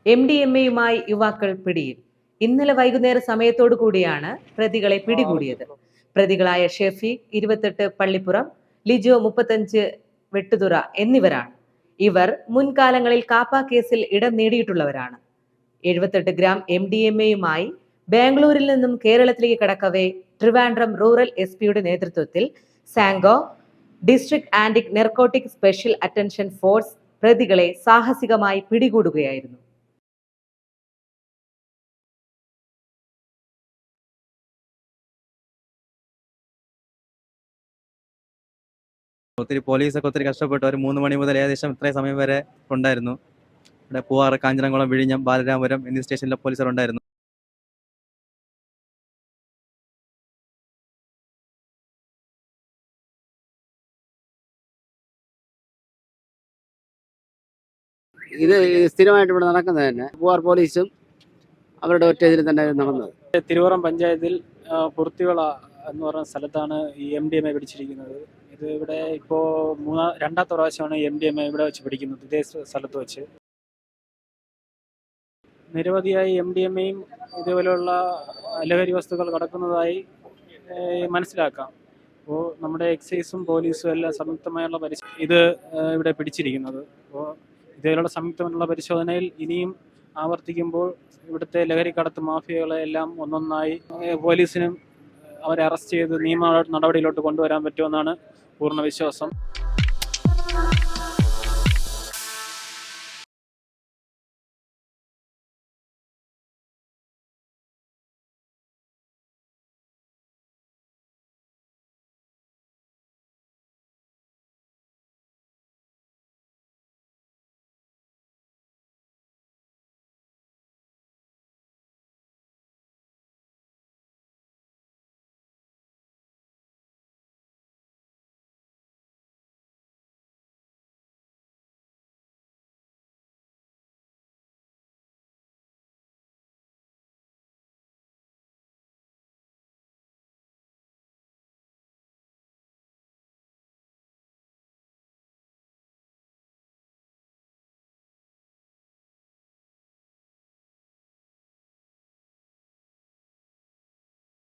MDMA-യുമായി യുവാക്കൾ പിടിയിൽ. ഇന്നലെ വൈകുന്നേര സമയത്തോടു കൂടിയാണ് പ്രതികളെ പിടികൂടിയത്. പ്രതികളായ ഷെഫീഖ് 28 പള്ളിപ്പുറം, ലിജോ 35 വെട്ടുതുറ എന്നിവരാണ്. ഇവർ മുൻകാലങ്ങളിൽ കാപ്പ കേസിൽ ഇടം നേടിയിട്ടുള്ളവരാണ്. 78 ഗ്രാം MDMA-യുമായി ബാംഗ്ലൂരിൽ നിന്നും കേരളത്തിലേക്ക് കടക്കവേ ട്രിവാൻഡ്രം റൂറൽ SP-യുടെ നേതൃത്വത്തിൽ സാംഗോ district anti narcotic special attention force പ്രതികളെ സാഹസികമായി പിടികൂടുകയായിരുന്നു. ഒത്തിരി പോലീസൊക്കെ ഒത്തിരി കഷ്ടപ്പെട്ടു. ഒരു 3 മണി മുതൽ ഏകദേശം ഇത്രയും സമയം വരെ ഉണ്ടായിരുന്നു. ഇവിടെ പൂവാറ്, കാഞ്ഞിരംകുളം, വിഴിഞ്ഞം, ബാലരാമപുരം എന്നീ സ്റ്റേഷനിലെ പോലീസുകാർ ഉണ്ടായിരുന്നു. ഇത് സ്ഥിരമായിട്ട് ഇവിടെ നടക്കുന്നത് തന്നെ. പൂവാർ പോലീസും അവരുടെ ഒറ്റ ഇതിൽ തന്നെ നടന്നത്. തിരുവോറം പഞ്ചായത്തിൽ പുറത്തിവിള എന്ന് പറയുന്ന സ്ഥലത്താണ് ഈ MDMA പിടിച്ചിരിക്കുന്നത്. ഇത് ഇവിടെ ഇപ്പോൾ രണ്ടാമത്തെ പ്രാവശ്യമാണ് MDMA ഇവിടെ വെച്ച് പിടിക്കുന്നത്, ഇതേ സ്ഥലത്ത് വെച്ച്. നിരവധിയായി MDMA-യും ഇതുപോലെയുള്ള ലഹരി വസ്തുക്കൾ കടക്കുന്നതായി മനസ്സിലാക്കാം. അപ്പോൾ നമ്മുടെ എക്സൈസും പോലീസും എല്ലാം സംയുക്തമായുള്ള ഇത് ഇവിടെ പിടിച്ചിരിക്കുന്നത്. അപ്പോൾ ഇതേപോലുള്ള സംയുക്തമായുള്ള പരിശോധനയിൽ ഇനിയും ആവർത്തിക്കുമ്പോൾ ഇവിടുത്തെ ലഹരി കടത്ത് മാഫിയകളെ എല്ലാം ഒന്നൊന്നായി പോലീസിനും അവരെ അറസ്റ്റ് ചെയ്ത് നിയമ നടപടിയിലോട്ട് കൊണ്ടുവരാൻ പറ്റുമെന്നാണ് പൂർണ്ണ വിശ്വാസം.